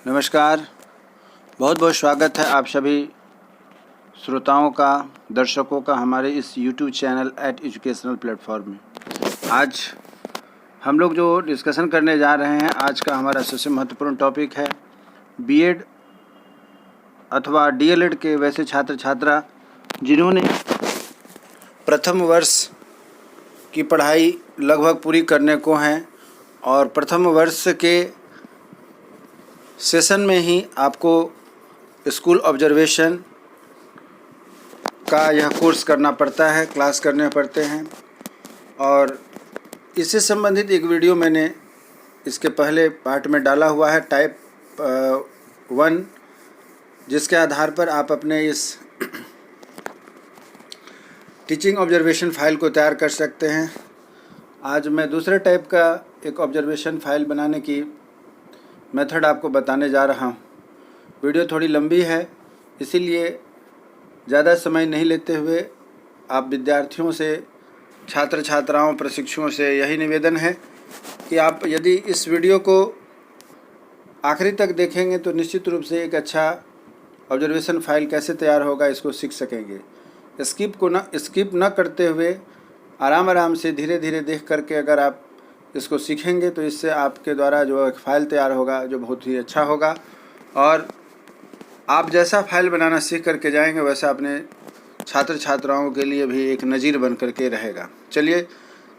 नमस्कार। बहुत बहुत स्वागत है आप सभी श्रोताओं का, दर्शकों का हमारे इस YouTube चैनल एजुकेशनल प्लेटफॉर्म में। आज हम लोग जो डिस्कशन करने जा रहे हैं, आज का हमारा सबसे महत्वपूर्ण टॉपिक है बीएड अथवा डीएलएड के वैसे छात्र छात्रा जिन्होंने प्रथम वर्ष की पढ़ाई लगभग पूरी करने को हैं और प्रथम वर्ष के सेशन में ही आपको स्कूल ऑब्जर्वेशन का यह कोर्स करना पड़ता है, क्लास करने पड़ते हैं। और इससे संबंधित एक वीडियो मैंने इसके पहले पार्ट में डाला हुआ है, टाइप 1, जिसके आधार पर आप अपने इस टीचिंग ऑब्जर्वेशन फ़ाइल को तैयार कर सकते हैं। आज मैं दूसरे टाइप का एक ऑब्जर्वेशन फ़ाइल बनाने की मेथड आपको बताने जा रहा हूँ। वीडियो थोड़ी लंबी है, इसीलिए ज़्यादा समय नहीं लेते हुए आप विद्यार्थियों से, छात्र छात्राओं, प्रशिक्षुओं से यही निवेदन है कि आप यदि इस वीडियो को आखिरी तक देखेंगे तो निश्चित रूप से एक अच्छा ऑब्जर्वेशन फ़ाइल कैसे तैयार होगा इसको सीख सकेंगे। स्किप न करते हुए आराम से धीरे धीरे देख करके अगर आप इसको सीखेंगे तो इससे आपके द्वारा जो एक फ़ाइल तैयार होगा जो बहुत ही अच्छा होगा और आप जैसा फ़ाइल बनाना सीख करके जाएंगे वैसा अपने छात्र छात्राओं के लिए भी एक नज़ीर बन करके रहेगा। चलिए,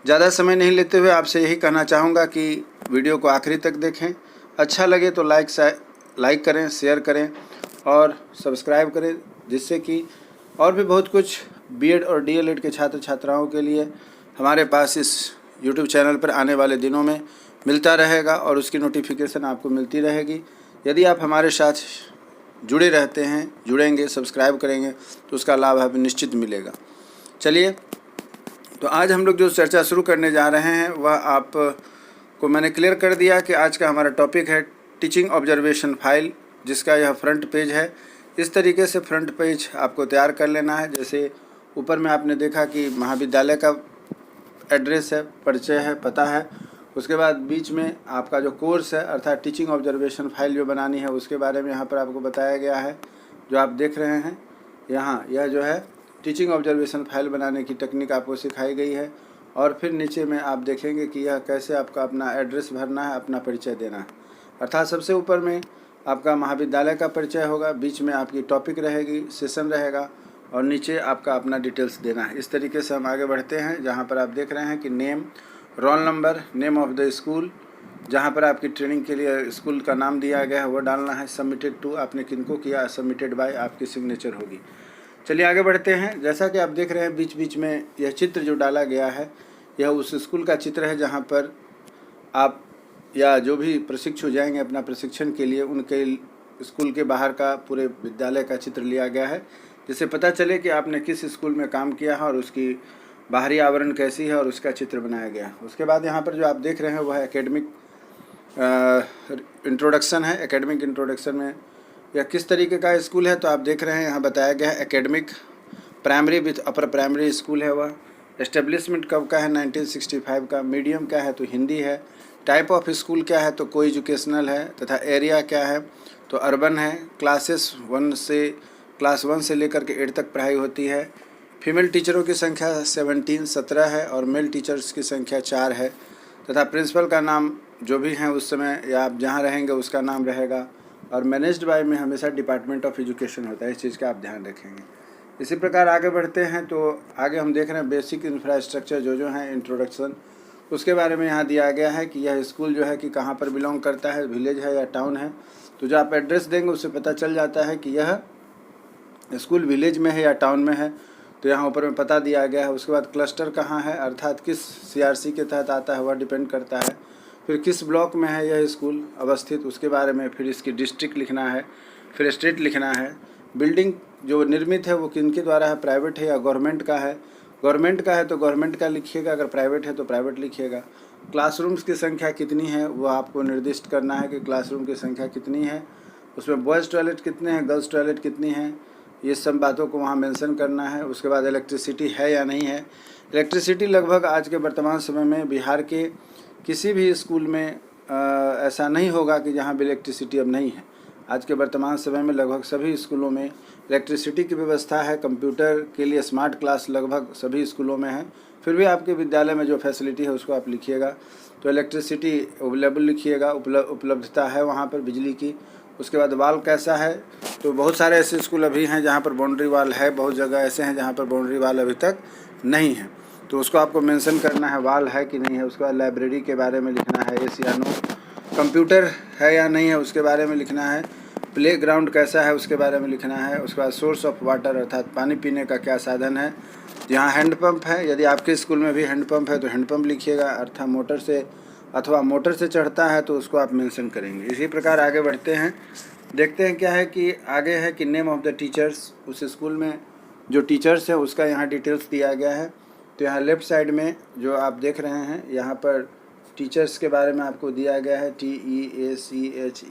ज़्यादा समय नहीं लेते हुए आपसे यही कहना चाहूँगा कि वीडियो को आखिरी तक देखें। अच्छा लगे तो लाइक करें, शेयर करें और सब्सक्राइब करें, जिससे कि और भी बहुत कुछ बीएड और डीएलएड के छात्र छात्राओं के लिए हमारे पास इस YouTube चैनल पर आने वाले दिनों में मिलता रहेगा और उसकी नोटिफिकेशन आपको मिलती रहेगी। यदि आप हमारे साथ जुड़े रहते हैं, जुड़ेंगे, सब्सक्राइब करेंगे तो उसका लाभ हमें निश्चित मिलेगा। चलिए, तो आज हम लोग जो चर्चा शुरू करने जा रहे हैं वह आपको मैंने क्लियर कर दिया कि आज का हमारा टॉपिक है टीचिंग ऑब्जर्वेशन फ़ाइल, जिसका यह फ्रंट पेज है। इस तरीके से फ्रंट पेज आपको तैयार कर लेना है। जैसे ऊपर में आपने देखा कि महाविद्यालय का एड्रेस है, परिचय है, पता है। उसके बाद बीच में आपका जो कोर्स है अर्थात टीचिंग ऑब्जर्वेशन फ़ाइल जो बनानी है उसके बारे में यहाँ पर आपको बताया गया है। जो आप देख रहे हैं यहाँ, यह जो है टीचिंग ऑब्जर्वेशन फ़ाइल बनाने की टेक्निक आपको सिखाई गई है। और फिर नीचे में आप देखेंगे कि यह कैसे आपका अपना एड्रेस भरना है, अपना परिचय देना है। अर्थात सबसे ऊपर में आपका महाविद्यालय का परिचय होगा, बीच में आपकी टॉपिक रहेगी, सेशन रहेगा और नीचे आपका अपना डिटेल्स देना है। इस तरीके से हम आगे बढ़ते हैं, जहाँ पर आप देख रहे हैं कि name, roll number, name of the school, जहाँ पर आपकी ट्रेनिंग के लिए स्कूल का नाम दिया गया है वो डालना है। सबमिटेड टू आपने किनको किया, सबमिटेड बाय आपकी सिग्नेचर होगी। चलिए आगे बढ़ते हैं। जैसा कि आप देख रहे हैं बीच बीच में यह चित्र जो डाला गया है यह उस स्कूल का चित्र है जहाँ पर आप या जो भी प्रशिक्षु जाएंगे अपना प्रशिक्षण के लिए, उनके स्कूल के बाहर का पूरे विद्यालय का चित्र लिया गया है, जिससे पता चले कि आपने किस स्कूल में काम किया है और उसकी बाहरी आवरण कैसी है और उसका चित्र बनाया गया। उसके बाद यहाँ पर जो आप देख रहे हैं वह एकेडमिक इंट्रोडक्शन है। एकेडमिक इंट्रोडक्शन में यह किस तरीके का स्कूल है तो आप देख रहे हैं यहाँ बताया गया है academic primary with upper primary school है। वह एस्टेब्लिशमेंट कब का है, 1965 का। मीडियम क्या है तो हिंदी है। टाइप ऑफ स्कूल क्या है तो को एजुकेशनल है, तथा एरिया क्या है तो अर्बन है। क्लास 1 से लेकर के 8 तक पढ़ाई होती है। फीमेल टीचरों की संख्या 17 है और मेल टीचर्स की संख्या 4 है, तथा प्रिंसिपल का नाम जो भी हैं उस समय या आप जहाँ रहेंगे उसका नाम रहेगा। और मैनेज्ड बाय में हमेशा डिपार्टमेंट ऑफ एजुकेशन होता है, इस चीज़ का आप ध्यान रखेंगे। इसी प्रकार आगे बढ़ते हैं तो आगे हम देख रहे हैं बेसिक इंफ्रास्ट्रक्चर जो हैं, इंट्रोडक्शन, उसके बारे में यहाँ दिया गया है कि यह स्कूल जो है कि कहाँ पर बिलोंग करता है, विलेज है या टाउन है। तो जो आप एड्रेस देंगे उससे पता चल जाता है कि यह स्कूल विलेज में है या टाउन में है, तो यहाँ ऊपर में पता दिया गया है। उसके बाद क्लस्टर कहाँ है अर्थात किस सीआरसी के तहत आता है वह डिपेंड करता है। फिर किस ब्लॉक में है यह स्कूल अवस्थित उसके बारे में, फिर इसकी डिस्ट्रिक्ट लिखना है, फिर स्टेट लिखना है। बिल्डिंग जो निर्मित है वो किनके द्वारा है, प्राइवेट है या गवर्नमेंट का है। गवर्नमेंट का है तो गवर्नमेंट का लिखिएगा, अगर प्राइवेट है तो प्राइवेट लिखिएगा। क्लासरूम्स की संख्या कितनी है वो आपको निर्दिष्ट करना है कि क्लासरूम की संख्या कितनी है, उसमें बॉयज़ टॉयलेट कितने हैं, गर्ल्स टॉयलेट कितनी है, ये सब बातों को वहाँ मेंशन करना है। उसके बाद इलेक्ट्रिसिटी है या नहीं है। इलेक्ट्रिसिटी लगभग आज के वर्तमान समय में बिहार के किसी भी स्कूल में ऐसा नहीं होगा कि जहाँ भी इलेक्ट्रिसिटी अब नहीं है। आज के वर्तमान समय में लगभग सभी स्कूलों में इलेक्ट्रिसिटी की व्यवस्था है। कंप्यूटर के लिए स्मार्ट क्लास लगभग सभी स्कूलों में है। फिर भी आपके विद्यालय में जो फैसिलिटी है उसको आप लिखिएगा। तो इलेक्ट्रिसिटी अवेलेबल लिखिएगा, उपलब्धता है वहाँ पर बिजली की। उसके बाद वाल कैसा है, तो बहुत सारे ऐसे स्कूल अभी हैं जहाँ पर बाउंड्री वाल है, बहुत जगह ऐसे हैं जहाँ पर बाउंड्री वाल अभी तक नहीं है, तो उसको आपको मेंशन करना है वाल है कि नहीं है। उसके बाद लाइब्रेरी के बारे में लिखना है यस या नो, कंप्यूटर है या नहीं है उसके बारे में लिखना है, प्ले ग्राउंड कैसा है उसके बारे में लिखना है। उसके बाद सोर्स ऑफ वाटर अर्थात पानी पीने का क्या साधन है। जहाँ हैंडपम्प है, यदि आपके स्कूल में भी हैंडपम्प है तो हैंडपम्प लिखिएगा, अर्थात मोटर से अथवा मोटर से चढ़ता है तो उसको आप मेंशन करेंगे। इसी प्रकार आगे बढ़ते हैं, देखते हैं क्या है कि आगे है कि नेम ऑफ द टीचर्स, उस स्कूल में जो टीचर्स है उसका यहाँ डिटेल्स दिया गया है। तो यहाँ लेफ़्ट साइड में जो आप देख रहे हैं यहाँ पर टीचर्स के बारे में आपको दिया गया है, TEACHER,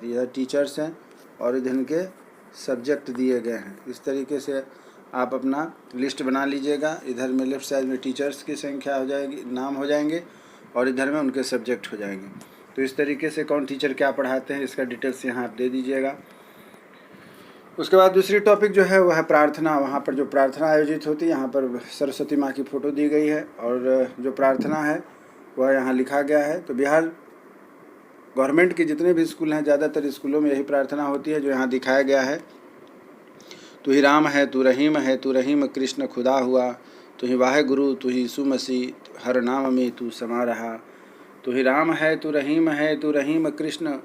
यह टीचर्स हैं और इधर इनके सब्जेक्ट दिए गए हैं। इस तरीके से आप अपना लिस्ट बना लीजिएगा। इधर में लेफ़्ट साइड में टीचर्स की संख्या हो जाएगी, नाम हो जाएंगे, और इधर में उनके सब्जेक्ट हो जाएंगे। तो इस तरीके से कौन टीचर क्या पढ़ाते हैं इसका डिटेल्स यहाँ आप दे दीजिएगा। उसके बाद दूसरी टॉपिक जो है वह है प्रार्थना। वहाँ पर जो प्रार्थना आयोजित होती है, यहाँ पर सरस्वती माँ की फ़ोटो दी गई है और जो प्रार्थना है वह यहाँ लिखा गया है। तो बिहार गवर्नमेंट के जितने भी स्कूल हैं ज़्यादातर स्कूलों में यही प्रार्थना होती है जो यहाँ दिखाया गया है। तू ही राम है, तू रहीम है, तू रहीम कृष्ण खुदा हुआ, तू ही वाहे गुरु, तू ही यीशु मसीह, हर नाम में तू समा रहा। तू ही राम है, तू रहीम है, तू रहीम कृष्ण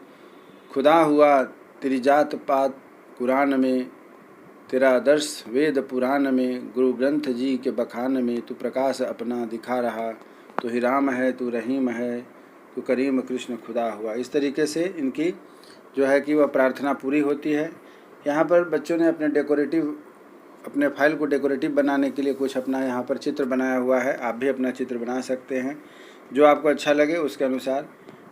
खुदा हुआ, तेरी जात पात कुरान में, तेरा आदर्श वेद पुराण में, गुरु ग्रंथ जी के बखान में तू प्रकाश अपना दिखा रहा। तू ही राम है, तू रहीम है, तू करीम कृष्ण खुदा हुआ। इस तरीके से इनकी जो है कि वह प्रार्थना पूरी होती है। यहाँ पर बच्चों ने अपने फाइल को डेकोरेटिव बनाने के लिए कुछ अपना यहाँ पर चित्र बनाया हुआ है। आप भी अपना चित्र बना सकते हैं जो आपको अच्छा लगे उसके अनुसार।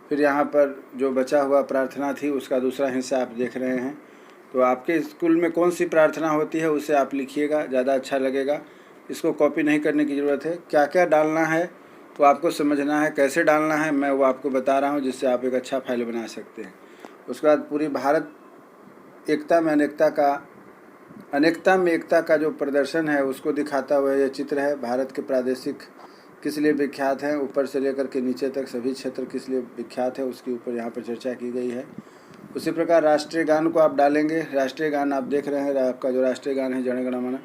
फिर यहाँ पर जो बचा हुआ प्रार्थना थी उसका दूसरा हिस्सा आप देख रहे हैं। तो आपके स्कूल में कौन सी प्रार्थना होती है उसे आप लिखिएगा, ज़्यादा अच्छा लगेगा। इसको कॉपी नहीं करने की ज़रूरत है। क्या क्या डालना है तो आपको समझना है, कैसे डालना है मैं वो आपको बता रहा हूँ, जिससे आप एक अच्छा फाइल बना सकते हैं। उसके बाद पूरी भारत अनेकता में एकता का जो प्रदर्शन है उसको दिखाता हुआ यह चित्र है। भारत के प्रादेशिक किस लिए विख्यात हैं, ऊपर से लेकर के नीचे तक सभी क्षेत्र किस लिए विख्यात है उसके ऊपर यहाँ पर चर्चा की गई है। उसी प्रकार राष्ट्रीय गान को आप डालेंगे। राष्ट्रीय गान आप देख रहे हैं, आपका जो राष्ट्रीय गान है जन गण मन,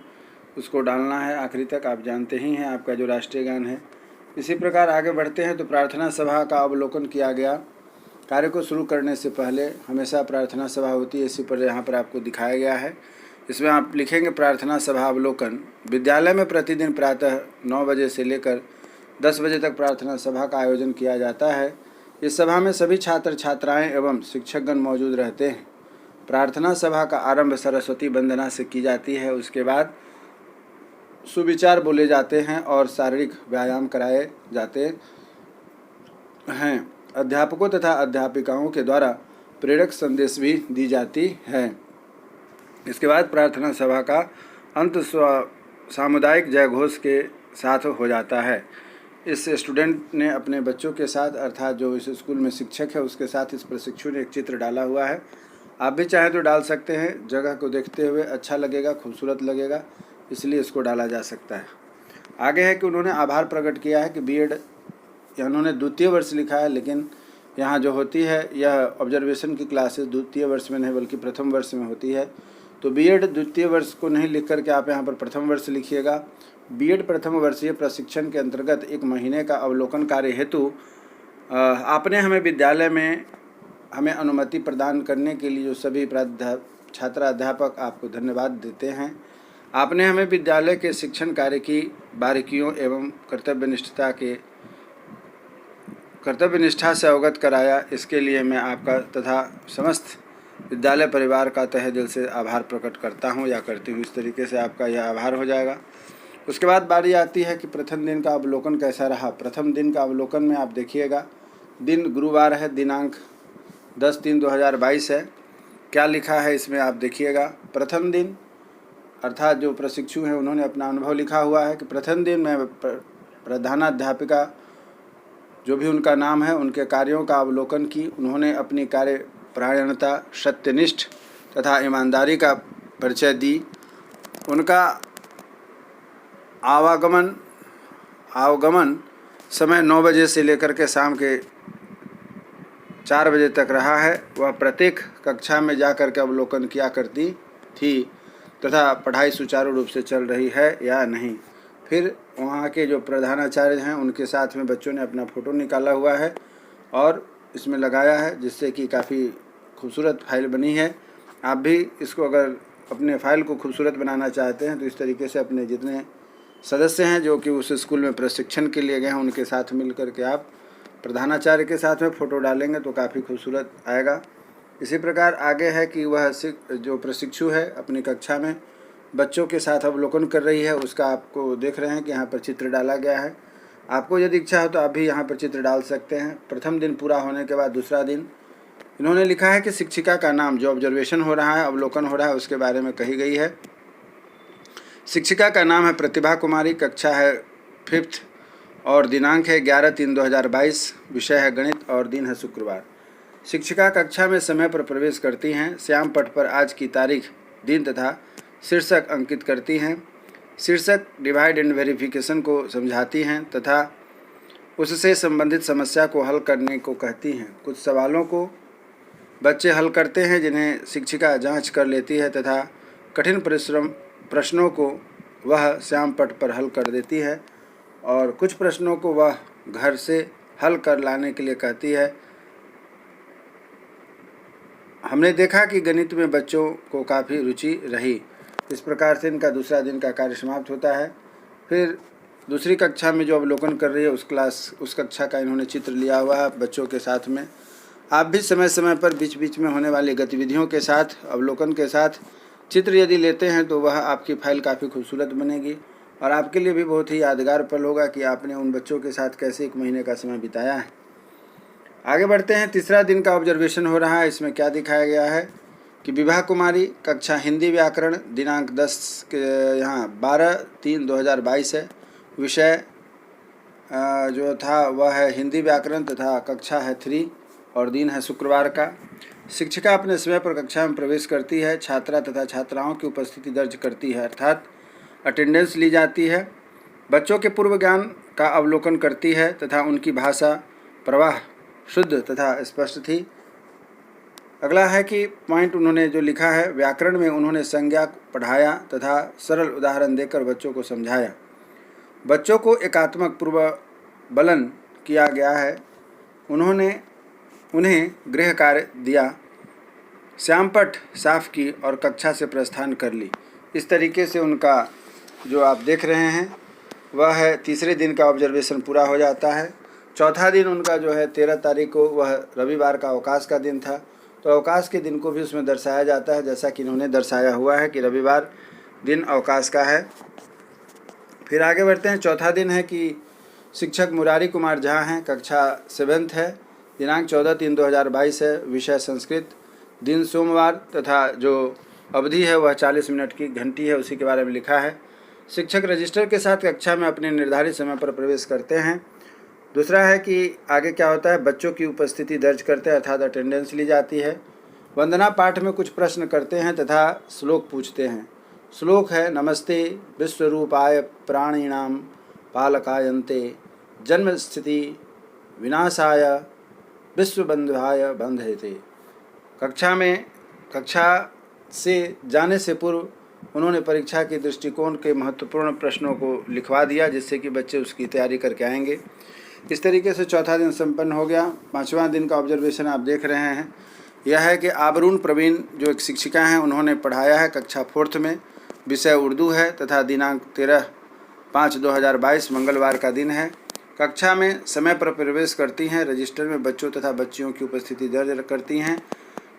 उसको डालना है आखिरी तक। आप जानते ही हैं आपका जो राष्ट्रीय गान है। इसी प्रकार आगे बढ़ते हैं तो प्रार्थना सभा का अवलोकन किया गया। कार्य को शुरू करने से पहले हमेशा प्रार्थना सभा होती है, इसी पर यहाँ पर आपको दिखाया गया है। इसमें आप लिखेंगे प्रार्थना सभा अवलोकन। विद्यालय में प्रतिदिन प्रातः 9 बजे से लेकर 10 बजे तक प्रार्थना सभा का आयोजन किया जाता है। इस सभा में सभी छात्र छात्राएं एवं शिक्षकगण मौजूद रहते हैं। प्रार्थना सभा का आरंभ सरस्वती वंदना से की जाती है। उसके बाद सुविचार बोले जाते हैं और शारीरिक व्यायाम कराए जाते हैं। अध्यापकों तथा अध्यापिकाओं के द्वारा प्रेरक संदेश भी दी जाती है। इसके बाद प्रार्थना सभा का अंत सामुदायिक जयघोष के साथ हो जाता है। इस स्टूडेंट ने अपने बच्चों के साथ, अर्थात जो इस स्कूल में शिक्षक है उसके साथ, इस प्रशिक्षु ने एक चित्र डाला हुआ है। आप भी चाहें तो डाल सकते हैं, जगह को देखते हुए अच्छा लगेगा, खूबसूरत लगेगा, इसलिए इसको डाला जा सकता है। आगे है कि उन्होंने आभार प्रकट किया है कि बीएड, उन्होंने द्वितीय वर्ष लिखा है, लेकिन यहाँ जो होती है यह ऑब्जर्वेशन की क्लासेस द्वितीय वर्ष में नहीं बल्कि प्रथम वर्ष में होती है। तो बीएड द्वितीय वर्ष को नहीं लिख करके आप यहाँ पर प्रथम वर्ष लिखिएगा। बीएड प्रथम वर्षीय प्रशिक्षण के अंतर्गत 1 महीने का अवलोकन कार्य हेतु आपने हमें विद्यालय में हमें अनुमति प्रदान करने के लिए जो सभी छात्र अध्यापक आपको धन्यवाद देते हैं। आपने हमें विद्यालय के शिक्षण कार्य की बारीकियों एवं कर्तव्यनिष्ठा से अवगत कराया। इसके लिए मैं आपका तथा समस्त विद्यालय परिवार का तहे दिल से आभार प्रकट करता हूं या करती हूं। इस तरीके से आपका यह आभार हो जाएगा। उसके बाद बारी आती है कि प्रथम दिन का अवलोकन कैसा रहा। प्रथम दिन का अवलोकन में आप देखिएगा, दिन गुरुवार है, दिनांक 10/3/2022 है। क्या लिखा है इसमें आप देखिएगा। प्रथम दिन अर्थात जो प्रशिक्षु हैं उन्होंने अपना अनुभव लिखा हुआ है कि प्रथम दिन में प्रधानाध्यापिका जो भी उनका नाम है, उनके कार्यों का अवलोकन की। उन्होंने अपनी कार्यपरायणता, सत्यनिष्ठ तथा ईमानदारी का परिचय दी। उनका आवागमन समय 9 बजे से लेकर के शाम के 4 बजे तक रहा है। वह प्रत्येक कक्षा में जाकर के अवलोकन किया करती थी तथा पढ़ाई सुचारू रूप से चल रही है या नहीं। फिर वहाँ के जो प्रधानाचार्य हैं उनके साथ में बच्चों ने अपना फ़ोटो निकाला हुआ है और इसमें लगाया है, जिससे कि काफ़ी खूबसूरत फाइल बनी है। आप भी इसको अगर अपने फाइल को खूबसूरत बनाना चाहते हैं तो इस तरीके से अपने जितने सदस्य हैं जो कि उस स्कूल में प्रशिक्षण के लिए गए हैं उनके साथ मिल कर के आप प्रधानाचार्य के साथ में फ़ोटो डालेंगे तो काफ़ी खूबसूरत आएगा। इसी प्रकार आगे है कि वह जो प्रशिक्षु है अपनी कक्षा में बच्चों के साथ अवलोकन कर रही है, उसका आपको देख रहे हैं कि यहाँ पर चित्र डाला गया है। आपको यदि इच्छा हो तो आप भी यहाँ पर चित्र डाल सकते हैं। प्रथम दिन पूरा होने के बाद दूसरा दिन इन्होंने लिखा है कि शिक्षिका का नाम, जो ऑब्जर्वेशन हो रहा है, अवलोकन हो रहा है, उसके बारे में कही गई है। शिक्षिका का नाम है प्रतिभा कुमारी, कक्षा है 5th और दिनांक है 11/3/2022, विषय है गणित और दिन है शुक्रवार। शिक्षिका कक्षा में समय पर प्रवेश करती हैं। श्याम पट पर आज की तारीख, दिन तथा शीर्षक अंकित करती हैं। शीर्षक डिवाइड एंड वेरिफिकेशन को समझाती हैं तथा उससे संबंधित समस्या को हल करने को कहती हैं। कुछ सवालों को बच्चे हल करते हैं जिन्हें शिक्षिका जांच कर लेती है तथा कठिन प्रश्नों को वह श्याम पट पर हल कर देती है और कुछ प्रश्नों को वह घर से हल कर लाने के लिए कहती है। हमने देखा कि गणित में बच्चों को काफ़ी रुचि रही। इस प्रकार से इनका दूसरा दिन का कार्य समाप्त होता है। फिर दूसरी कक्षा में जो अवलोकन कर रही है उस कक्षा का इन्होंने चित्र लिया हुआ है बच्चों के साथ में। आप भी समय समय पर बीच बीच में होने वाली गतिविधियों के साथ, अवलोकन के साथ चित्र यदि लेते हैं तो वह आपकी फाइल काफ़ी खूबसूरत बनेगी और आपके लिए भी बहुत ही यादगार पल होगा कि आपने उन बच्चों के साथ कैसे 1 महीने का समय बिताया है। आगे बढ़ते हैं। तीसरा दिन का ऑब्जर्वेशन हो रहा है। इसमें क्या दिखाया गया है कि विभा कुमारी, कक्षा हिंदी व्याकरण, दिनांक 10 के यहाँ 12/3/2022 है। विषय जो था वह है हिंदी व्याकरण तथा कक्षा है 3 और दिन है शुक्रवार का। शिक्षिका अपने समय पर कक्षा में प्रवेश करती है। छात्रा तथा छात्राओं की उपस्थिति दर्ज करती है, अर्थात अटेंडेंस ली जाती है। बच्चों के पूर्व ज्ञान का अवलोकन करती है तथा उनकी भाषा प्रवाह शुद्ध तथा स्पष्ट थी। अगला है कि पॉइंट उन्होंने जो लिखा है, व्याकरण में उन्होंने संज्ञा पढ़ाया तथा सरल उदाहरण देकर बच्चों को समझाया। बच्चों को एकात्मक पूर्वबलन किया गया है। उन्हें गृह कार्य दिया, श्यामपट साफ की और कक्षा से प्रस्थान कर ली। इस तरीके से उनका जो आप देख रहे हैं वह है तीसरे दिन का ऑब्जर्वेशन पूरा हो जाता है। चौथा दिन उनका जो है 13 तारीख को, वह रविवार का अवकाश का दिन था, तो अवकाश के दिन को भी उसमें दर्शाया जाता है, जैसा कि इन्होंने दर्शाया हुआ है कि रविवार दिन अवकाश का है। फिर आगे बढ़ते हैं। चौथा दिन है कि शिक्षक मुरारी कुमार झा हैं, कक्षा 7th है, दिनांक 14/3/2022 है, विषय संस्कृत, दिन सोमवार तथा जो अवधि है वह 40 मिनट की घंटी है, उसी के बारे में लिखा है। शिक्षक रजिस्टर के साथ कक्षा में अपने निर्धारित समय पर प्रवेश करते हैं। दूसरा है कि आगे क्या होता है, बच्चों की उपस्थिति दर्ज करते हैं, अर्थात अटेंडेंस ली जाती है। वंदना पाठ में कुछ प्रश्न करते हैं तथा श्लोक पूछते हैं। श्लोक है, नमस्ते विश्वरूपाय प्राणिनां पालकायन्ते जन्म स्थिति विनाशाय विश्वबंधुहाय बंधयते। कक्षा से जाने से पूर्व उन्होंने परीक्षा के दृष्टिकोण के महत्वपूर्ण प्रश्नों को लिखवा दिया, जिससे कि बच्चे उसकी तैयारी करके आएंगे। इस तरीके से चौथा दिन संपन्न हो गया। पाँचवां दिन का ऑब्जर्वेशन आप देख रहे हैं, यह है कि आबरून प्रवीण जो एक शिक्षिका हैं उन्होंने पढ़ाया है कक्षा 4th में, विषय उर्दू है तथा दिनांक 13/5/2022 मंगलवार का दिन है। कक्षा में समय पर प्रवेश करती हैं, रजिस्टर में बच्चों तथा बच्चियों की उपस्थिति दर्ज करती हैं,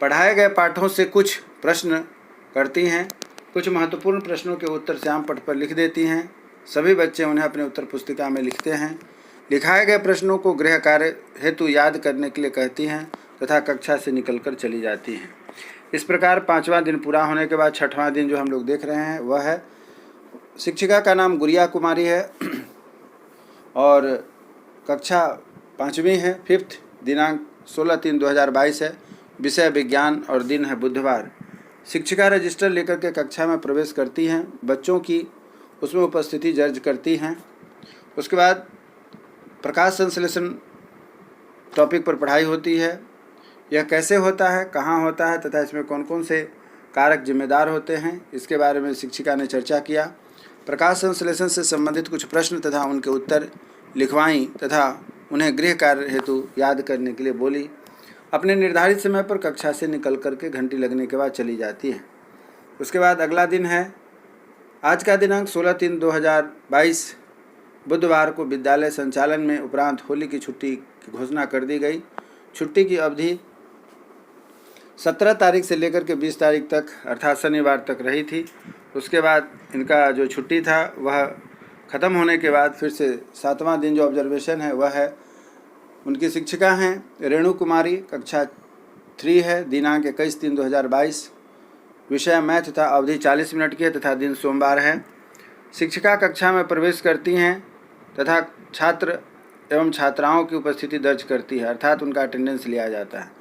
पढ़ाए गए पाठों से कुछ प्रश्न करती हैं, कुछ महत्वपूर्ण प्रश्नों के उत्तर श्याम पट पर लिख देती हैं। सभी बच्चे उन्हें अपने उत्तर पुस्तिका में लिखते हैं। लिखाए गए प्रश्नों को गृह कार्य हेतु याद करने के लिए कहती हैं तथा कक्षा से निकलकर चली जाती हैं। इस प्रकार 5वां दिन पूरा होने के बाद 6वां दिन जो हम लोग देख रहे हैं वह है, शिक्षिका का नाम गुड़िया कुमारी है और कक्षा 5वीं है, 5th, दिनांक 16/3/2022 है, विषय विज्ञान और दिन है बुधवार। शिक्षिका रजिस्टर लेकर के कक्षा में प्रवेश करती हैं, बच्चों की उसमें उपस्थिति दर्ज करती हैं। उसके बाद प्रकाश संश्लेषण टॉपिक पर पढ़ाई होती है। यह कैसे होता है, कहाँ होता है तथा इसमें कौन कौन से कारक जिम्मेदार होते हैं, इसके बारे में शिक्षिका ने चर्चा किया। प्रकाश संश्लेषण से संबंधित कुछ प्रश्न तथा उनके उत्तर लिखवाईं तथा उन्हें गृह कार्य हेतु याद करने के लिए बोली। अपने निर्धारित समय पर कक्षा से निकल करके घंटी लगने के बाद चली जाती है। उसके बाद अगला दिन है, आज का दिनांक 16/3/2022 बुधवार को विद्यालय संचालन में उपरांत होली की छुट्टी की घोषणा कर दी गई। छुट्टी की अवधि 17 तारीख से लेकर के 20 तारीख तक अर्थात शनिवार तक रही थी। उसके बाद इनका जो छुट्टी था वह ख़त्म होने के बाद फिर से 7वां दिन जो ऑब्जर्वेशन है वह है, उनकी शिक्षिका हैं रेणु कुमारी, कक्षा 3 है, दिनांक 21/3/2022, विषय मैथ था, अवधि 40 मिनट की है तथा दिन सोमवार है। शिक्षिका कक्षा में प्रवेश करती हैं तथा छात्र एवं छात्राओं की उपस्थिति दर्ज करती है, अर्थात उनका अटेंडेंस लिया जाता है।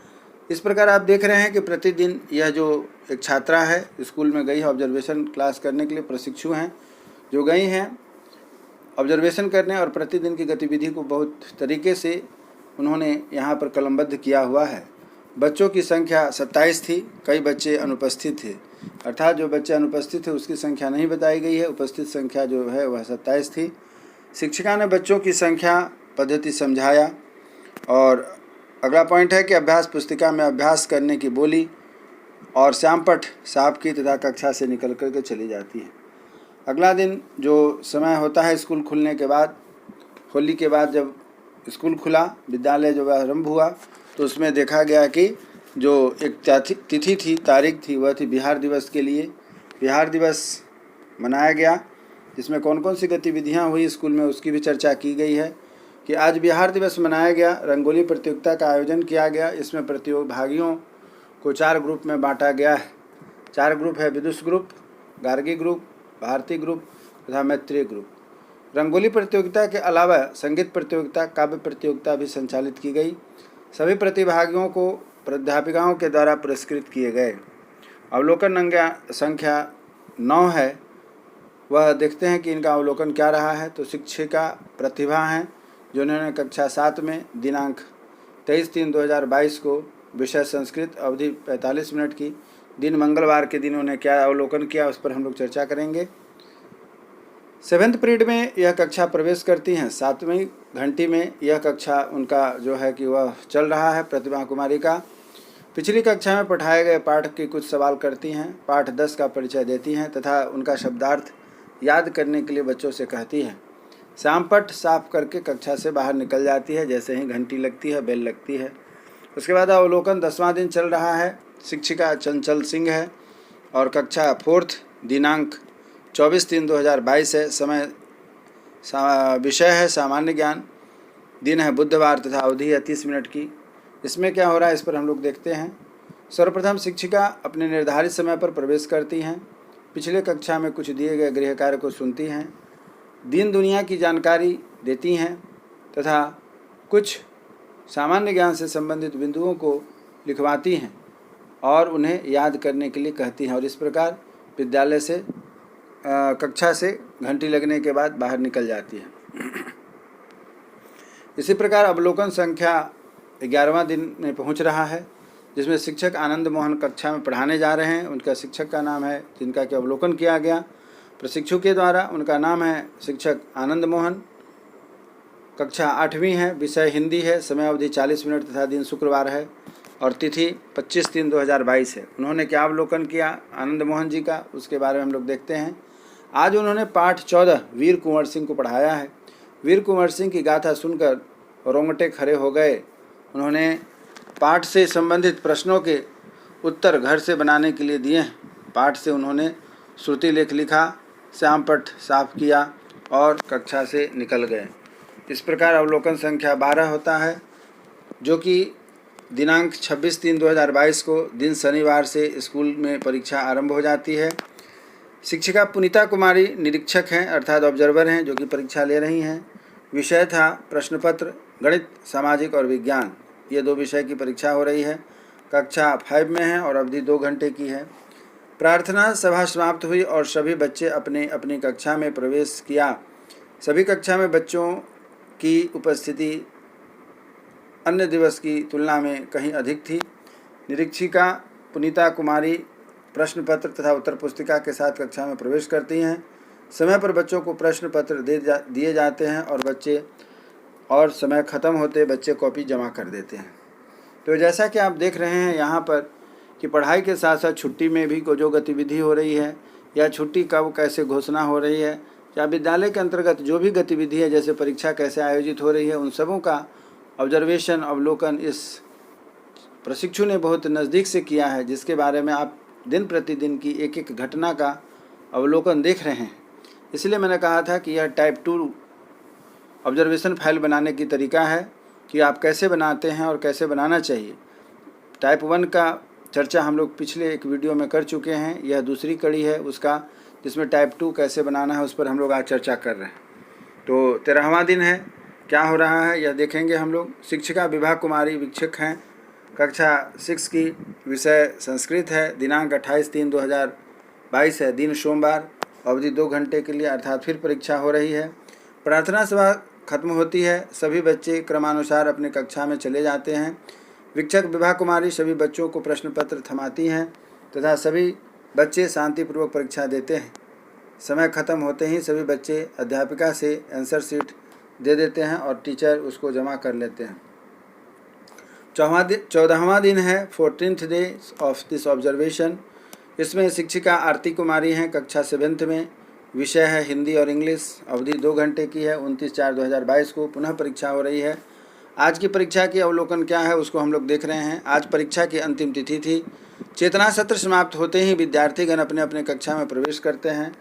इस प्रकार आप देख रहे हैं कि प्रतिदिन यह जो एक छात्रा है स्कूल में गई है ऑब्जर्वेशन क्लास करने के लिए, प्रशिक्षु हैं जो गई हैं ऑब्जर्वेशन करने और प्रतिदिन की गतिविधि को बहुत तरीके से उन्होंने यहाँ पर कलमबद्ध किया हुआ है। बच्चों की संख्या 27 थी, कई बच्चे अनुपस्थित थे, अर्थात जो बच्चे अनुपस्थित थे उसकी संख्या नहीं बताई गई है, उपस्थित संख्या जो है वह 27 थी। शिक्षिका ने बच्चों की संख्या पद्धति समझाया। और अगला पॉइंट है कि अभ्यास पुस्तिका में अभ्यास करने की बोली और श्यामपट्ट साफ की तथा कक्षा से निकल कर के चली जाती है। अगला दिन जो समय होता है स्कूल खुलने के बाद, होली के बाद जब स्कूल खुला, विद्यालय जो आरंभ हुआ, तो उसमें देखा गया कि जो एक तिथि थी, तारीख थी, वह थी बिहार दिवस के लिए। बिहार दिवस मनाया गया, जिसमें कौन कौन सी गतिविधियां हुई स्कूल में उसकी भी चर्चा की गई है कि आज बिहार दिवस मनाया गया। रंगोली प्रतियोगिता का आयोजन किया गया। इसमें प्रतिभागियों को 4 ग्रुप में बांटा गया है। 4 ग्रुप है, Vidush group, Gargi group, Bharati group तथा मैत्रेय ग्रुप। रंगोली प्रतियोगिता के अलावा संगीत प्रतियोगिता, काव्य प्रतियोगिता भी संचालित की गई। सभी प्रतिभागियों को प्राध्यापिकाओं के द्वारा पुरस्कृत किए गए। अवलोकन संख्या 9 है, वह देखते हैं कि इनका अवलोकन क्या रहा है। तो शिक्षिका प्रतिभा हैं जिन्होंने कक्षा 7 में दिनांक 23/3/2022 को विषय संस्कृत, अवधि 45 मिनट की, दिन मंगलवार के दिन उन्हें क्या अवलोकन किया उस पर हम लोग चर्चा करेंगे। 7th पीरियड में यह कक्षा प्रवेश करती हैं। 7वीं घंटी में यह कक्षा उनका जो है कि वह चल रहा है। प्रतिभा कुमारी का पिछली कक्षा में पढ़ाए गए पाठ के कुछ सवाल करती हैं, पाठ 10 का परिचय देती हैं तथा उनका शब्दार्थ याद करने के लिए बच्चों से कहती हैं। श्यामपट्ट साफ करके कक्षा से बाहर निकल जाती है जैसे ही घंटी लगती है, बेल लगती है। उसके बाद अवलोकन 10वां दिन चल रहा है। शिक्षिका चंचल सिंह है और कक्षा 4th, दिनांक 24/3/2022 है। विषय है सामान्य ज्ञान, दिन है बुधवार तथा अवधि है 30 मिनट की। इसमें क्या हो रहा है इस पर हम लोग देखते हैं। सर्वप्रथम शिक्षिका अपने निर्धारित समय पर प्रवेश करती हैं। पिछले कक्षा में कुछ दिए गए गृह कार्य को सुनती हैं, दीन दुनिया की जानकारी देती हैं तथा कुछ सामान्य ज्ञान से संबंधित बिंदुओं को लिखवाती हैं और उन्हें याद करने के लिए कहती हैं। और इस प्रकार विद्यालय से कक्षा से घंटी लगने के बाद बाहर निकल जाती है। इसी प्रकार अवलोकन संख्या 11वां दिन में पहुंच रहा है, जिसमें शिक्षक आनंद मोहन कक्षा में पढ़ाने जा रहे हैं। उनका शिक्षक का नाम है जिनका कि अवलोकन किया गया प्रशिक्षु के द्वारा, उनका नाम है शिक्षक आनंद मोहन। कक्षा 8वीं है, विषय हिंदी है, समय अवधि 40 मिनट तथा दिन शुक्रवार है और तिथि 25/3/2022 है। उन्होंने क्या अवलोकन किया आनंद मोहन जी का, उसके बारे में हम लोग देखते हैं। आज उन्होंने पाठ 14 वीर कुंवर सिंह को पढ़ाया है। वीर कुंवर सिंह की गाथा सुनकर रोंगटे खड़े हो गए। उन्होंने पाठ से संबंधित प्रश्नों के उत्तर घर से बनाने के लिए दिए हैं। पाठ से उन्होंने श्रुति लेख लिखा, श्यामपट्ट साफ किया और कक्षा से निकल गए। इस प्रकार अवलोकन संख्या 12 होता है, जो कि दिनांक 26/3/2022 को दिन शनिवार से स्कूल में परीक्षा आरंभ हो जाती है। शिक्षिका पुनीता कुमारी निरीक्षक हैं अर्थात ऑब्जर्वर हैं, जो कि परीक्षा ले रही हैं। विषय था प्रश्न पत्र, गणित, सामाजिक और विज्ञान, ये 2 विषय की परीक्षा हो रही है। कक्षा 5 में है और अवधि 2 घंटे की है। प्रार्थना सभा समाप्त हुई और सभी बच्चे अपने अपनी कक्षा में प्रवेश किया। सभी कक्षा में बच्चों की उपस्थिति अन्य दिवस की तुलना में कहीं अधिक थी। निरीक्षिका पुनीता कुमारी प्रश्न पत्र तथा उत्तर पुस्तिका के साथ कक्षा में प्रवेश करती हैं। समय पर बच्चों को प्रश्न पत्र दिए जाते हैं और समय ख़त्म होते बच्चे कॉपी जमा कर देते हैं। तो जैसा कि आप देख रहे हैं यहाँ पर कि पढ़ाई के साथ साथ छुट्टी में भी जो गतिविधि हो रही है या छुट्टी कब कैसे घोषणा हो रही है या विद्यालय के अंतर्गत जो भी गतिविधि है, जैसे परीक्षा कैसे आयोजित हो रही है, उन सबों का ऑब्जर्वेशन, अवलोकन इस प्रशिक्षु ने बहुत नज़दीक से किया है, जिसके बारे में आप दिन प्रतिदिन की एक एक घटना का अवलोकन देख रहे हैं। इसलिए मैंने कहा था कि यह टाइप 2 ऑब्जर्वेशन फाइल बनाने की तरीका है कि आप कैसे बनाते हैं और कैसे बनाना चाहिए। टाइप 1 का चर्चा हम लोग पिछले एक वीडियो में कर चुके हैं, यह दूसरी कड़ी है उसका, जिसमें टाइप 2 कैसे बनाना है उस पर हम लोग आज चर्चा कर रहे हैं। तो 13वां दिन है, क्या हो रहा है यह देखेंगे हम लोग। शिक्षिका विभा कुमारी वीक्षक हैं, कक्षा 6 की, विषय संस्कृत है, दिनांक 28/3/2022 है, दिन सोमवार, अवधि 2 घंटे के लिए अर्थात फिर परीक्षा हो रही है। प्रार्थना सभा खत्म होती है, सभी बच्चे क्रमानुसार अपने कक्षा में चले जाते हैं। वीक्षक विभा कुमारी सभी बच्चों को प्रश्न पत्र थमाती हैं तथा सभी बच्चे शांतिपूर्वक परीक्षा देते हैं। समय खत्म होते ही सभी बच्चे अध्यापिका से आंसर शीट दे देते हैं और टीचर उसको जमा कर लेते हैं। 14वां दिन है, 14th day of this observation. इसमें शिक्षिका आरती कुमारी हैं, कक्षा 7th में, विषय है हिंदी और इंग्लिश, अवधि 2 घंटे की है। 29/4/2022 को पुनः परीक्षा हो रही है। आज की परीक्षा की अवलोकन क्या है उसको हम लोग देख रहे हैं। आज परीक्षा की अंतिम तिथि थी। चेतना सत्र समाप्त होते ही विद्यार्थीगण अपने अपने कक्षा में प्रवेश करते हैं।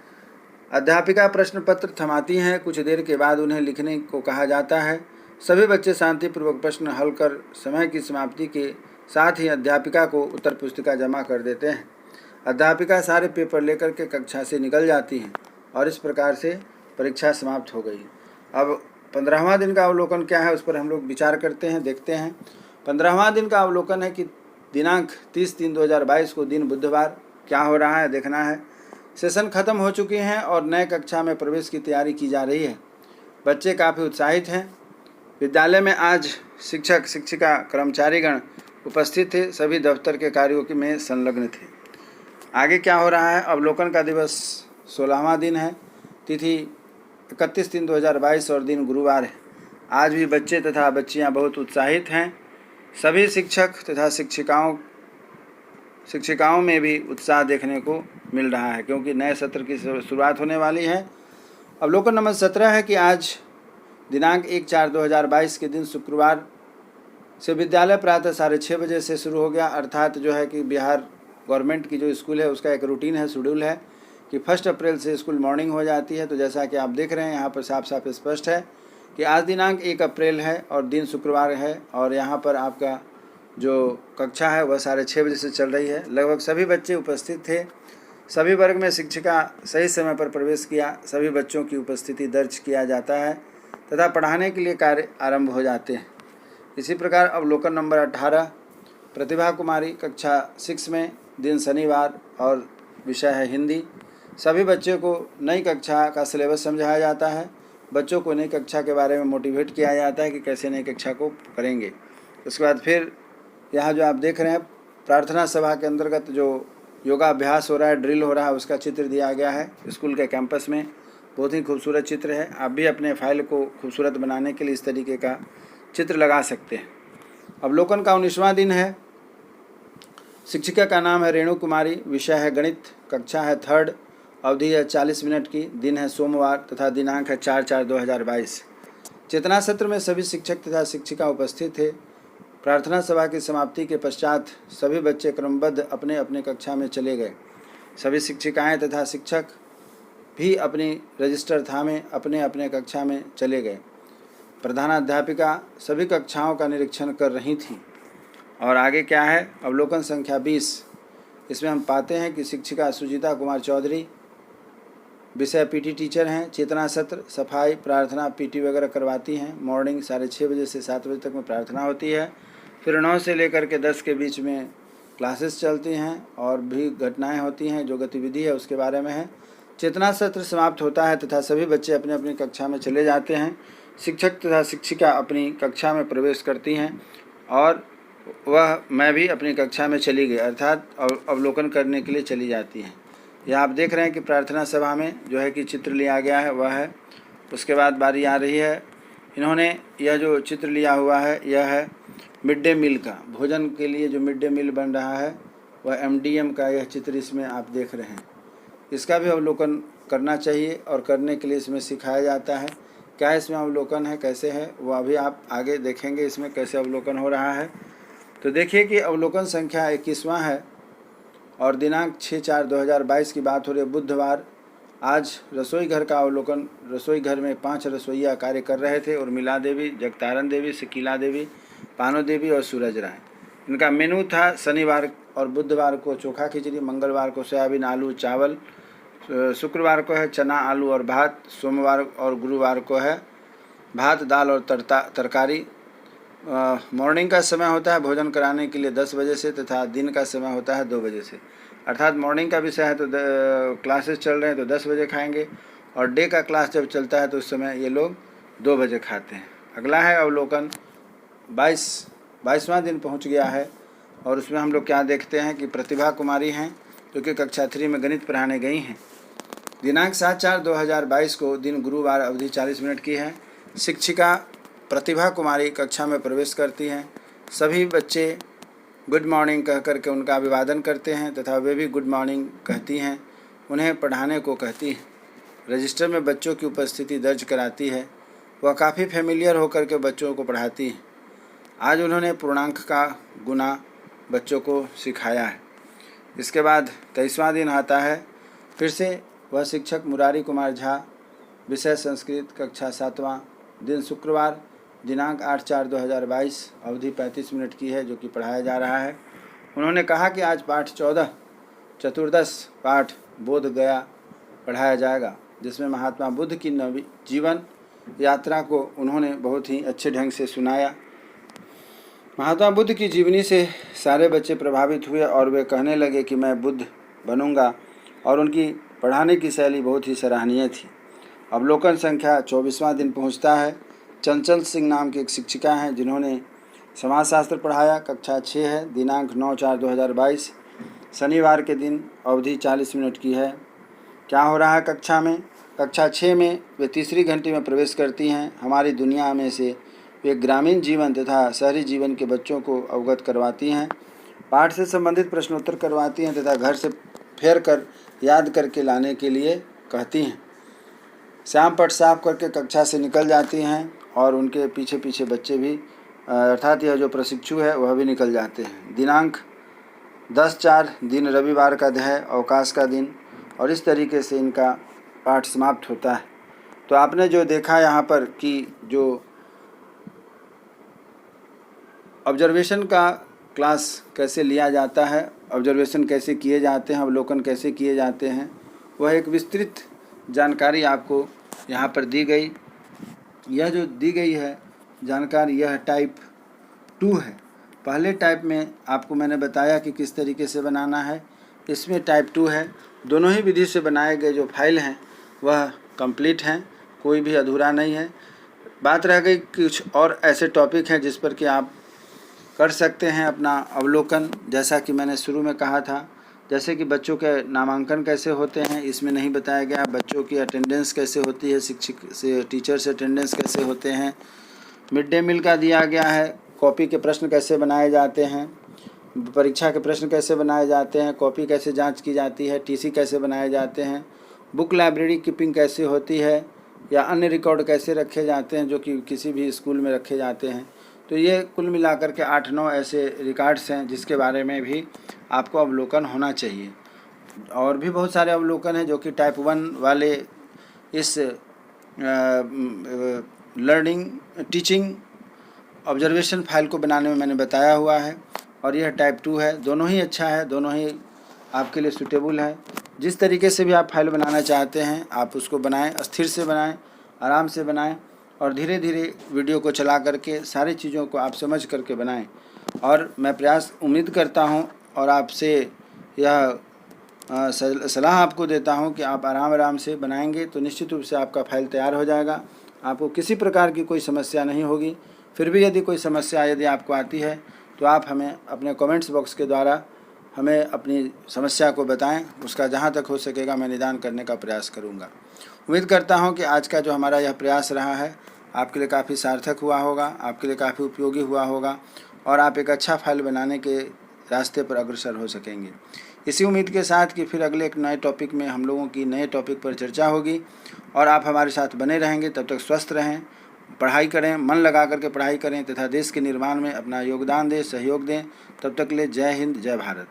अध्यापिका प्रश्न पत्र थमाती हैं, कुछ देर के बाद उन्हें लिखने को कहा जाता है। सभी बच्चे शांतिपूर्वक प्रश्न हल कर समय की समाप्ति के साथ ही अध्यापिका को उत्तर पुस्तिका जमा कर देते हैं। अध्यापिका सारे पेपर लेकर के कक्षा से निकल जाती हैं और इस प्रकार से परीक्षा समाप्त हो गई। अब 15वां दिन का अवलोकन क्या है उस पर हम लोग विचार करते हैं, देखते हैं। 15वां दिन का अवलोकन है कि दिनांक 30/3/2022 को, दिन बुधवार, क्या हो रहा है देखना है। सेशन खत्म हो चुके हैं और नए कक्षा में प्रवेश की तैयारी की जा रही है। बच्चे काफ़ी उत्साहित हैं। विद्यालय में आज शिक्षक, शिक्षिका, कर्मचारीगण उपस्थित थे, सभी दफ्तर के कार्यों में संलग्न थे। आगे क्या हो रहा है, अवलोकन का दिवस 16वां दिन है, तिथि 31/3/2022 और दिन गुरुवार है। आज भी बच्चे तथा बच्चियां बहुत उत्साहित हैं। सभी शिक्षक तथा शिक्षिकाओं में भी उत्साह देखने को मिल रहा है क्योंकि नए सत्र की शुरुआत होने वाली है। अवलोकन नंबर 17 है कि आज दिनांक 1/4/2022 के दिन शुक्रवार से विद्यालय प्रातः 6:30 बजे से शुरू हो गया। अर्थात जो है कि बिहार गवर्नमेंट की जो स्कूल है उसका एक रूटीन है, शेड्यूल है कि 1 अप्रैल से स्कूल मॉर्निंग हो जाती है। तो जैसा कि आप देख रहे हैं यहाँ पर साफ साफ स्पष्ट है कि आज दिनांक 1 अप्रैल है और दिन शुक्रवार है और यहाँ पर आपका जो कक्षा है वह 6:30 बजे से चल रही है। लगभग सभी बच्चे उपस्थित थे। सभी वर्ग में शिक्षिका सही समय पर प्रवेश किया। सभी बच्चों की उपस्थिति दर्ज किया जाता है तथा पढ़ाने के लिए कार्य आरंभ हो जाते हैं। इसी प्रकार अवलोकन नंबर 18, प्रतिभा कुमारी, कक्षा 6 में, दिन शनिवार और विषय है हिंदी। सभी बच्चों को नई कक्षा का सिलेबस समझाया जाता है। बच्चों को नई कक्षा के बारे में मोटिवेट किया जाता है कि कैसे नई कक्षा को करेंगे। उसके बाद फिर यहाँ जो आप देख रहे हैं प्रार्थना सभा के अंतर्गत जो योगाभ्यास हो रहा है, ड्रिल हो रहा है, उसका चित्र दिया गया है स्कूल के कैंपस में। बहुत ही खूबसूरत चित्र है। आप भी अपने फाइल को खूबसूरत बनाने के लिए इस तरीके का चित्र लगा सकते हैं। अवलोकन का 19वां दिन है। शिक्षिका का नाम है रेणु कुमारी, विषय है गणित, कक्षा है 3rd, अवधि है 40 मिनट की, दिन है सोमवार तथा दिनांक है 4/4/2022। चेतना सत्र में सभी शिक्षक तथा शिक्षिका उपस्थित थे। प्रार्थना सभा की समाप्ति के पश्चात सभी बच्चे क्रमबद्ध अपने अपने कक्षा में चले गए। सभी शिक्षिकाएं तथा शिक्षक भी अपनी रजिस्टर थामे अपने अपने कक्षा में चले गए। प्रधानाध्यापिका सभी कक्षाओं का निरीक्षण कर रही थी। और आगे क्या है, अवलोकन संख्या 20। इसमें हम पाते हैं कि शिक्षिका सुजीता कुमार चौधरी, विषय पीटी टीचर हैं। चेतना सत्र, सफाई, प्रार्थना, पीटी वगैरह करवाती हैं। मॉर्निंग 6:30 बजे से 7 बजे तक में प्रार्थना होती है। फिर 9 से लेकर के 10 के बीच में क्लासेस चलती हैं और भी घटनाएं होती हैं। जो गतिविधि है उसके बारे में है। चेतना सत्र समाप्त होता है तथा सभी बच्चे अपनी अपनी कक्षा में चले जाते हैं। शिक्षक तथा शिक्षिका अपनी कक्षा में प्रवेश करती हैं और मैं भी अपनी कक्षा में चली गई, अर्थात अवलोकन करने के लिए चली जाती हैं। यह आप देख रहे हैं कि प्रार्थना सभा में जो है कि चित्र लिया गया है वह है। उसके बाद बारी आ रही है, इन्होंने यह जो चित्र लिया हुआ है यह है मिड डे मील का। भोजन के लिए जो मिड डे मील बन रहा है वह MDM का यह चित्र इसमें आप देख रहे हैं। इसका भी अवलोकन करना चाहिए और करने के लिए इसमें सिखाया जाता है। क्या इसमें अवलोकन है, कैसे है, वो अभी आप आगे देखेंगे इसमें कैसे अवलोकन हो रहा है। तो देखिए कि अवलोकन संख्या 21वां है और दिनांक 6/4/2022 की बात हो रही है, बुधवार। आज रसोई घर का अवलोकन, रसोई घर में 5 रसोइया कार्य कर रहे थे, उर्मिला देवी, जगतारण देवी, शकीला देवी, पानो देवी और सूरज राय। इनका मेनू था शनिवार और बुधवार को चोखा खिचड़ी, मंगलवार को सोयाबीन आलू चावल, शुक्रवार को है चना आलू और भात, सोमवार और गुरुवार को है भात दाल और तरकारी। मॉर्निंग का समय होता है भोजन कराने के लिए 10 बजे से तथा दिन का समय होता है 2 बजे से। अर्थात मॉर्निंग का विषय है तो क्लासेस चल रहे हैं तो 10 बजे खाएंगे और डे का क्लास जब चलता है तो उस समय ये लोग 2 बजे खाते हैं। अगला है अवलोकन। 22वां दिन पहुंच गया है और उसमें हम लोग क्या देखते हैं कि प्रतिभा कुमारी हैं जो कि कक्षा 3 में गणित पढ़ाने गई हैं। दिनांक 7/4/2022 को दिन गुरुवार, अवधि 40 मिनट की है। शिक्षिका प्रतिभा कुमारी कक्षा में प्रवेश करती हैं। सभी बच्चे गुड मॉर्निंग कह करके उनका अभिवादन करते हैं तथा वे भी गुड मॉर्निंग कहती हैं। उन्हें पढ़ाने को कहती हैं। रजिस्टर में बच्चों की उपस्थिति दर्ज कराती है। वह काफ़ी फेमिलियर होकर के बच्चों को पढ़ाती हैं। आज उन्होंने पूर्णांक का गुना बच्चों को सिखाया है। इसके बाद 23वां दिन आता है। फिर से वह शिक्षक मुरारी कुमार झा, विषय संस्कृत, कक्षा 7वां, दिन शुक्रवार, दिनांक 8/4/2022, अवधि 35 मिनट की है जो कि पढ़ाया जा रहा है। उन्होंने कहा कि आज पाठ 14 चतुर्दश पाठ बोध गया पढ़ाया जाएगा, जिसमें महात्मा बुद्ध की जीवन यात्रा को उन्होंने बहुत ही अच्छे ढंग से सुनाया। महात्मा बुद्ध की जीवनी से सारे बच्चे प्रभावित हुए और वे कहने लगे कि मैं बुद्ध बनूंगा और उनकी पढ़ाने की शैली बहुत ही सराहनीय थी। अवलोकन संख्या 24वां दिन पहुंचता है। चंचल सिंह नाम की एक शिक्षिका हैं जिन्होंने समाजशास्त्र पढ़ाया। कक्षा 6 है। दिनांक 9/4/2022, शनिवार के दिन, अवधि 40 मिनट की है। क्या हो रहा है कक्षा में? कक्षा 6 में वे तीसरी घंटी में प्रवेश करती हैं। हमारी दुनिया में से वे ग्रामीण जीवन तथा शहरी जीवन के बच्चों को अवगत करवाती हैं। पाठ से संबंधित प्रश्नोत्तर करवाती हैं तथा घर से फेर कर याद करके लाने के लिए कहती हैं। शाम पट साफ करके कक्षा से निकल जाती हैं और उनके पीछे पीछे बच्चे भी, अर्थात यह जो प्रशिक्षु है वह भी निकल जाते हैं। दिनांक 10/4 दिन रविवार का है, अवकाश का दिन, और इस तरीके से इनका पाठ समाप्त होता है। तो आपने जो देखा यहाँ पर कि जो ऑब्जर्वेशन का क्लास कैसे लिया जाता है, ऑब्जर्वेशन कैसे किए जाते हैं, अवलोकन कैसे किए जाते हैं, वह एक विस्तृत जानकारी आपको यहाँ पर दी गई। यह जो दी गई है जानकारी, यह टाइप 2 है। पहले टाइप में आपको मैंने बताया कि किस तरीके से बनाना है, इसमें टाइप 2 है। दोनों ही विधि से बनाए गए जो फाइल हैं वह कंप्लीट हैं, कोई भी अधूरा नहीं है। बात रह गई कुछ और ऐसे टॉपिक हैं जिस पर कि आप कर सकते हैं अपना अवलोकन। जैसा कि मैंने शुरू में कहा था, जैसे कि बच्चों के नामांकन कैसे होते हैं, इसमें नहीं बताया गया। बच्चों की अटेंडेंस कैसे होती है, शिक्षक से टीचर से अटेंडेंस कैसे होते हैं। मिड डे मील का दिया गया है। कॉपी के प्रश्न कैसे बनाए जाते हैं, परीक्षा के प्रश्न कैसे बनाए जाते हैं, कॉपी कैसे जांच की जाती है, टीसी कैसे बनाए जाते हैं, बुक लाइब्रेरी कीपिंग कैसे होती है, या अन्य रिकॉर्ड कैसे रखे जाते हैं जो कि किसी भी स्कूल में रखे जाते हैं। तो ये कुल मिलाकर के 8-9 ऐसे रिकॉर्ड्स हैं जिसके बारे में भी आपको अवलोकन होना चाहिए। और भी बहुत सारे अवलोकन हैं जो कि टाइप 1 वाले इस लर्निंग टीचिंग ऑब्जर्वेशन फाइल को बनाने में मैंने बताया हुआ है। और यह टाइप 2 है। दोनों ही अच्छा है, दोनों ही आपके लिए सूटेबल है। जिस तरीके से भी आप फाइल बनाना चाहते हैं आप उसको बनाएं, स्थिर से बनाएं, आराम से बनाएं और धीरे धीरे वीडियो को चला करके सारी चीज़ों को आप समझ करके बनाएं। और मैं उम्मीद करता हूं और आपसे यह सलाह आपको देता हूं कि आप आराम से बनाएंगे तो निश्चित रूप से आपका फाइल तैयार हो जाएगा, आपको किसी प्रकार की कोई समस्या नहीं होगी। फिर भी यदि कोई समस्या यदि आपको आती है तो आप हमें अपने कमेंट्स बॉक्स के द्वारा हमें अपनी समस्या को बताएं, उसका जहां तक हो सकेगा मैं निदान करने का प्रयास करूंगा। उम्मीद करता हूं कि आज का जो हमारा यह प्रयास रहा है आपके लिए काफ़ी सार्थक हुआ होगा, आपके लिए काफ़ी उपयोगी हुआ होगा और आप एक अच्छा फाइल बनाने के रास्ते पर अग्रसर हो सकेंगे। इसी उम्मीद के साथ कि फिर अगले एक नए टॉपिक में हम लोगों की नए टॉपिक पर चर्चा होगी और आप हमारे साथ बने रहेंगे। तब तक स्वस्थ रहें, पढ़ाई करें, मन लगा करके पढ़ाई करें तथा देश के निर्माण में अपना योगदान दें, सहयोग दें। तब तक के लिए जय हिंद, जय भारत।